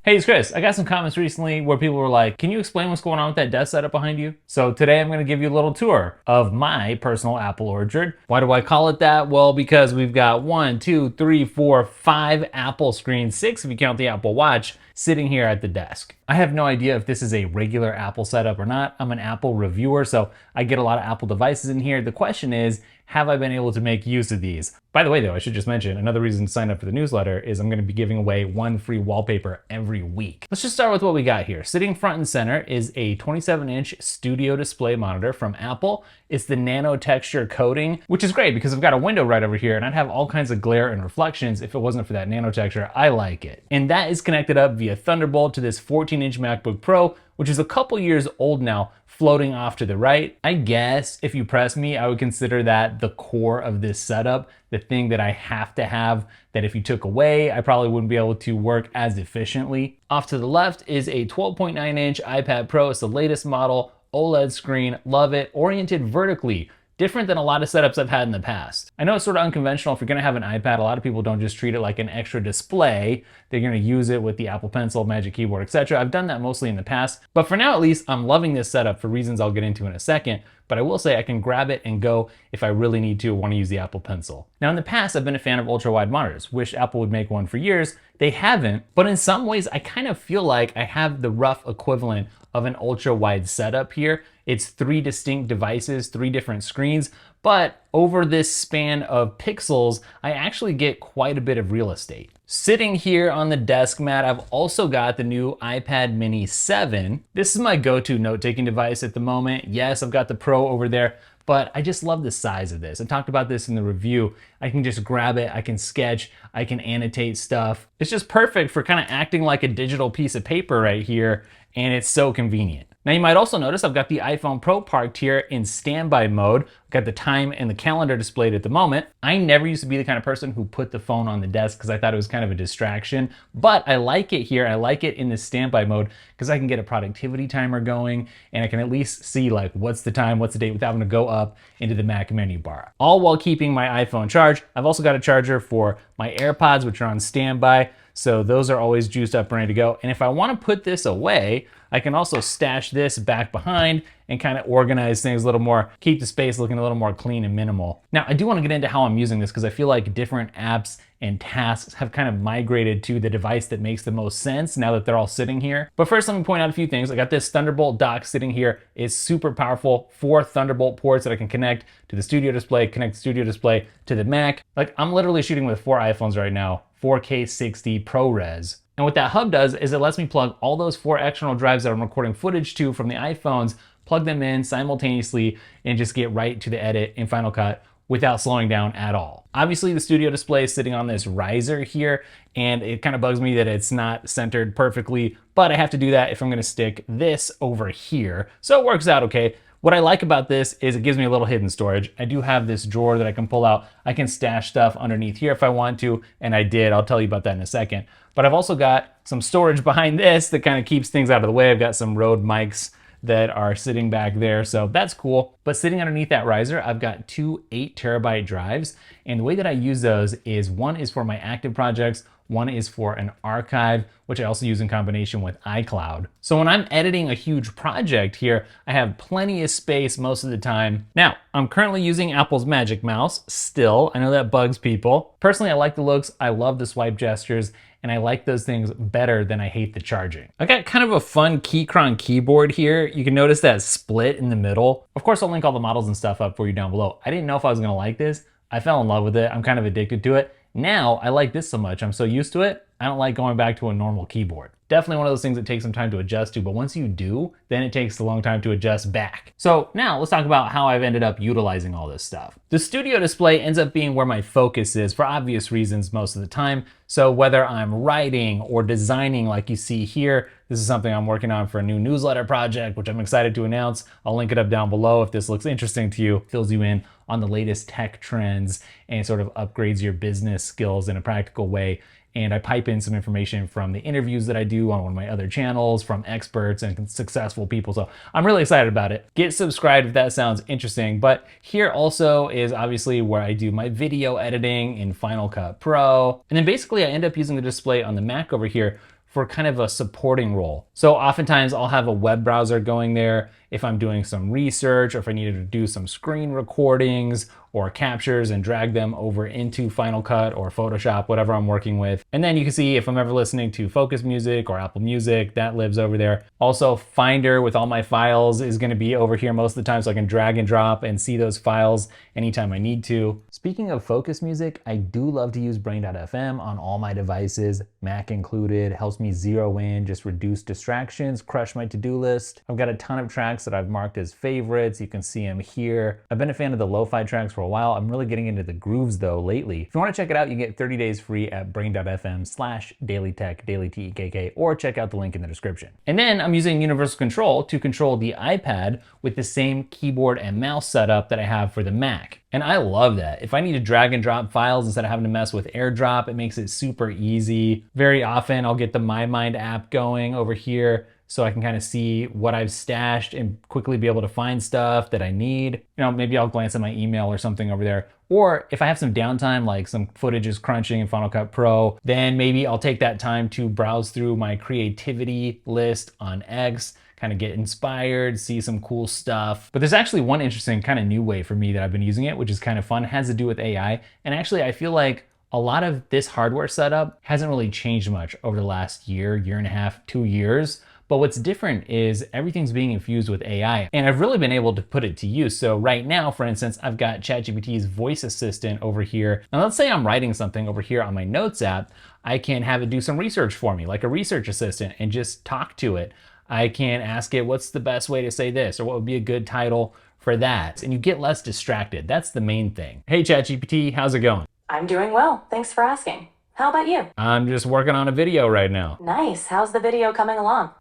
Hey, it's Chris. I got some comments recently where people were like, can you explain what's going on with that desk setup behind you? So today I'm going to give you a little tour of my personal apple orchard. Why do I call it that? Well, because we've got 5 Apple screens, 6 if you count the Apple Watch, sitting here at the desk. I have no idea if this is a regular Apple setup or not. I'm an Apple reviewer, so I get a lot of Apple devices in here. The question is, have I been able to make use of these? By the way, though, I should just mention, another reason to sign up for the newsletter is I'm going to be giving away one free wallpaper every week. Let's just start with what we got here. Sitting front and center is a 27-inch studio display monitor from Apple. It's the nano texture coating, which is great because I've got a window right over here and I'd have all kinds of glare and reflections if it wasn't for that nano texture. I like it. And that is connected up via Thunderbolt to this 14-inch MacBook Pro, which is a couple years old now, floating off to the right. I guess if you press me, I would consider that the core of this setup, the thing that I have to have, that if you took away, I probably wouldn't be able to work as efficiently. Off to the left is a 12.9-inch iPad Pro. It's the latest model, OLED screen, love it, oriented vertically. Different than a lot of setups I've had in the past. I know it's sort of unconventional. If you're gonna have an iPad, a lot of people don't just treat it like an extra display. They're gonna use it with the Apple Pencil, Magic Keyboard, etc. I've done that mostly in the past, but for now at least, I'm loving this setup for reasons I'll get into in a second. But I will say I can grab it and go if I really need to or want to use the Apple Pencil. Now in the past, I've been a fan of ultra-wide monitors. Wish Apple would make one for years. They haven't, but in some ways, I kind of feel like I have the rough equivalent of an ultra-wide setup here. It's 3 distinct devices, 3 different screens, but over this span of pixels, I actually get quite a bit of real estate. Sitting here on the desk mat, I've also got the new iPad Mini 7. This is my go-to note-taking device at the moment. Yes, I've got the Pro over there, but I just love the size of this. I talked about this in the review. I can just grab it, I can sketch, I can annotate stuff. It's just perfect for kind of acting like a digital piece of paper right here, and it's so convenient. Now you might also notice I've got the iPhone Pro parked here in standby mode. I've got the time and the calendar displayed at the moment. I never used to be the kind of person who put the phone on the desk because I thought it was kind of a distraction, but I like it here. I like it in the standby mode because I can get a productivity timer going and I can at least see like what's the time, what's the date without having to go up into the Mac menu bar. All while keeping my iPhone charged. I've also got a charger for my AirPods, which are on standby. So those are always juiced up and ready to go. And if I want to put this away, I can also stash this back behind and kind of organize things a little more, keep the space looking a little more clean and minimal. Now, I do want to get into how I'm using this because I feel like different apps and tasks have kind of migrated to the device that makes the most sense now that they're all sitting here. But first, let me point out a few things. I got this Thunderbolt dock sitting here. It's super powerful. 4 Thunderbolt ports that I can connect to the studio display, connect the studio display to the Mac. Like I'm literally shooting with 4 iPhones right now, 4K 60 ProRes. And what that hub does is it lets me plug all those 4 external drives that I'm recording footage to from the iPhones, plug them in simultaneously, and just get right to the edit in Final Cut without slowing down at all. Obviously, the studio display is sitting on this riser here, and it kind of bugs me that it's not centered perfectly, but I have to do that if I'm gonna stick this over here. So it works out okay. What I like about this is it gives me a little hidden storage. I do have this drawer that I can pull out. I can stash stuff underneath here if I want to, and I did. I'll tell you about that in a second. But I've also got some storage behind this that kind of keeps things out of the way. I've got some Rode mics that are sitting back there, so that's cool. But sitting underneath that riser, I've got 2 8TB drives, and the way that I use those is one is for my active projects, one is for an archive, which I also use in combination with iCloud. So when I'm editing a huge project here, I have plenty of space most of the time. Now, I'm currently using Apple's Magic Mouse still. I know that bugs people. Personally, I like the looks. I love the swipe gestures, and I like those things better than I hate the charging. I got kind of a fun Keychron keyboard here. You can notice that split in the middle. Of course, I'll link all the models and stuff up for you down below. I didn't know if I was gonna like this. I fell in love with it. I'm kind of addicted to it. Now, I like this so much. I'm so used to it. I don't like going back to a normal keyboard. Definitely one of those things that takes some time to adjust to, but once you do, then it takes a long time to adjust back. So now let's talk about how I've ended up utilizing all this stuff. The studio display ends up being where my focus is for obvious reasons most of the time. So whether I'm writing or designing like you see here, this is something I'm working on for a new newsletter project, which I'm excited to announce. I'll link it up down below if this looks interesting to you, fills you in on the latest tech trends and sort of upgrades your business skills in a practical way. And I pipe in some information from the interviews that I do on one of my other channels from experts and successful people. So I'm really excited about it. Get subscribed if that sounds interesting. But here also is obviously where I do my video editing in Final Cut Pro. And then basically I end up using the display on the Mac over here for kind of a supporting role. So oftentimes I'll have a web browser going there if I'm doing some research or if I needed to do some screen recordings or captures and drag them over into Final Cut or Photoshop, whatever I'm working with. And then you can see if I'm ever listening to Focus Music or Apple Music, that lives over there. Also, Finder with all my files is gonna be over here most of the time, so I can drag and drop and see those files anytime I need to. Speaking of Focus Music, I do love to use Brain.fm on all my devices, Mac included. Helps me zero in, just reduce distractions, crush my to-do list. I've got a ton of tracks that I've marked as favorites. You can see them here. I've been a fan of the lo-fi tracks for a while. I'm really getting into the grooves though lately. If you want to check it out, you get 30 days free at brain.fm/dailytech, daily TEKK, or check out the link in the description. And then I'm using Universal Control to control the iPad with the same keyboard and mouse setup that I have for the Mac. And I love that. If I need to drag and drop files instead of having to mess with AirDrop, it makes it super easy. Very often I'll get the MyMind app going over here so I can kind of see what I've stashed and quickly be able to find stuff that I need. You know, maybe I'll glance at my email or something over there. Or if I have some downtime, like some footage is crunching in Final Cut Pro, then maybe I'll take that time to browse through my creativity list on X, kind of get inspired, see some cool stuff. But there's actually one interesting kind of new way for me that I've been using it, which is kind of fun. It has to do with AI. And actually, I feel like a lot of this hardware setup hasn't really changed much over the last year, year and a half, 2 years. But what's different is everything's being infused with AI, and I've really been able to put it to use. So right now, for instance, I've got ChatGPT's voice assistant over here. Now let's say I'm writing something over here on my Notes app. I can have it do some research for me, like a research assistant, and just talk to it. I can ask it, what's the best way to say this? Or what would be a good title for that? And you get less distracted. That's the main thing. Hey, ChatGPT, how's it going? I'm doing well. Thanks for asking. How about you? I'm just working on a video right now. Nice. How's the video coming along?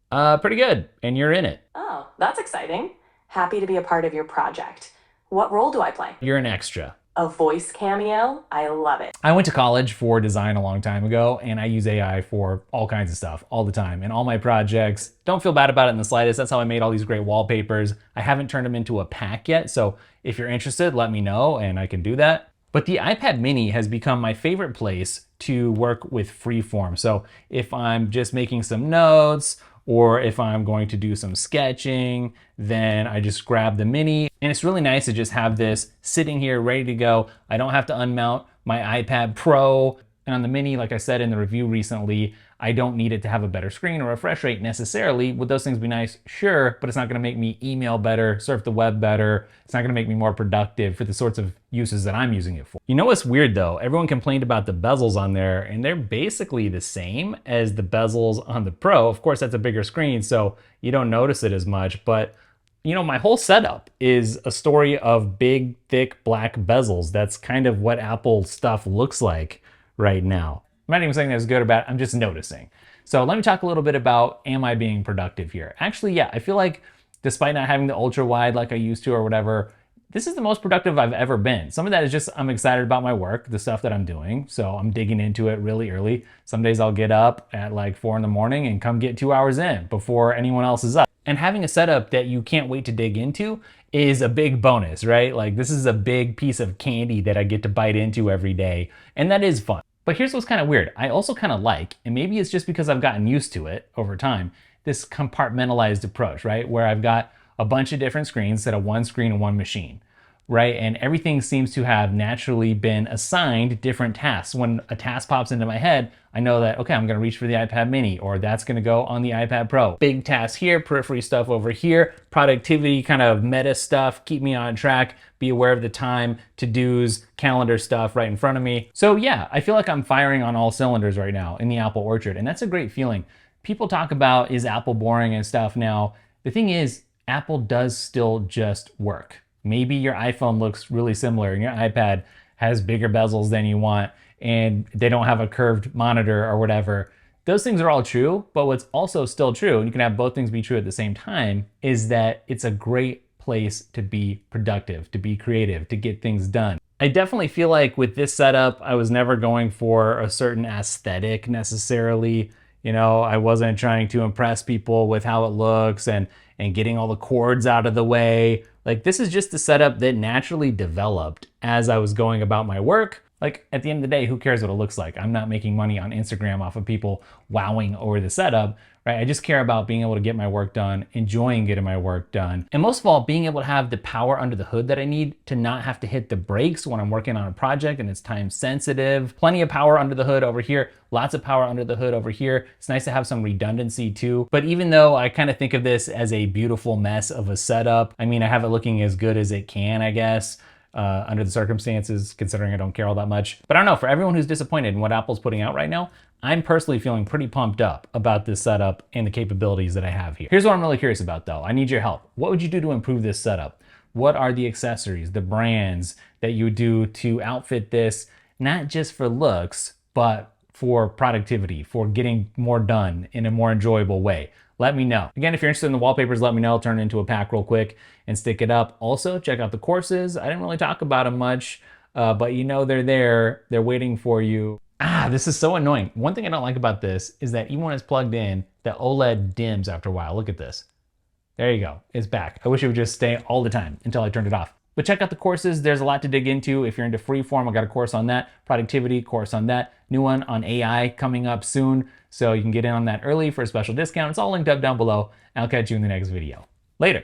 Pretty good. And you're in it. Oh, that's exciting. Happy to be a part of your project. What role do I play? You're an extra. A voice cameo? I love it. I went to college for design a long time ago, and I use AI for all kinds of stuff all the time in all my projects. Don't feel bad about it in the slightest. That's how I made all these great wallpapers. I haven't turned them into a pack yet, so if you're interested, let me know and I can do that. But the iPad mini has become my favorite place to work with freeform. So if I'm just making some notes, or if I'm going to do some sketching, then I just grab the mini. And it's really nice to just have this sitting here ready to go. I don't have to unmount my iPad Pro. And on the mini, like I said in the review recently, I don't need it to have a better screen or refresh rate necessarily. Would those things be nice? Sure, but it's not gonna make me email better, surf the web better. It's not gonna make me more productive for the sorts of uses that I'm using it for. You know what's weird though? Everyone complained about the bezels on there, and they're basically the same as the bezels on the Pro. Of course, that's a bigger screen, so you don't notice it as much, but you know, my whole setup is a story of big, thick, black bezels. That's kind of what Apple stuff looks like right now. I'm not even saying that's good or bad, I'm just noticing. So let me talk a little bit about, am I being productive here? Actually, yeah, I feel like despite not having the ultra wide like I used to or whatever, this is the most productive I've ever been. Some of that is just I'm excited about my work, the stuff that I'm doing. So I'm digging into it really early. Some days I'll get up at like 4 in the morning and come get 2 hours in before anyone else is up. And having a setup that you can't wait to dig into is a big bonus, right? Like this is a big piece of candy that I get to bite into every day. And that is fun. But here's what's kind of weird. I also kind of like, and maybe it's just because I've gotten used to it over time, this compartmentalized approach, right? Where I've got a bunch of different screens instead of one screen and one machine, right? And everything seems to have naturally been assigned different tasks. When a task pops into my head, I know that, okay, I'm gonna reach for the iPad mini, or that's gonna go on the iPad Pro. Big task here, periphery stuff over here, productivity, kind of meta stuff, keep me on track, be aware of the time, to-dos, calendar stuff right in front of me. So yeah, I feel like I'm firing on all cylinders right now in the Apple Orchard, and that's a great feeling. People talk about, is Apple boring and stuff now? The thing is, Apple does still just work. Maybe your iPhone looks really similar and your iPad has bigger bezels than you want and they don't have a curved monitor or whatever. Those things are all true, but what's also still true, and you can have both things be true at the same time, is that it's a great place to be productive, to be creative, to get things done. I definitely feel like with this setup, I was never going for a certain aesthetic necessarily. You know, I wasn't trying to impress people with how it looks and getting all the cords out of the way. Like this is just a setup that naturally developed as I was going about my work. Like, at the end of the day, who cares what it looks like? I'm not making money on Instagram off of people wowing over the setup, right? I just care about being able to get my work done, enjoying getting my work done, and most of all, being able to have the power under the hood that I need to not have to hit the brakes when I'm working on a project and it's time sensitive. Plenty of power under the hood over here, lots of power under the hood over here. It's nice to have some redundancy too. But even though I kind of think of this as a beautiful mess of a setup, I mean, I have it looking as good as it can, I guess. Under the circumstances, considering I don't care all that much. But I don't know, for everyone who's disappointed in what Apple's putting out right now, I'm personally feeling pretty pumped up about this setup and the capabilities that I have here. Here's what I'm really curious about though. I need your help. What would you do to improve this setup? What are the accessories, the brands that you would do to outfit this, not just for looks, but for productivity, for getting more done in a more enjoyable way? Let me know. Again, if you're interested in the wallpapers, let me know. I'll turn it into a pack real quick and stick it up. Also, check out the courses. I didn't really talk about them much, but you know they're there. They're waiting for you. This is so annoying. One thing I don't like about this is that even when it's plugged in, the OLED dims after a while. Look at this. There you go. It's back. I wish it would just stay all the time until I turned it off. But check out the courses. There's a lot to dig into. If you're into freeform, I got a course on that. Productivity, course on that. New one on AI coming up soon. So you can get in on that early for a special discount. It's all linked up down below. I'll catch you in the next video. Later.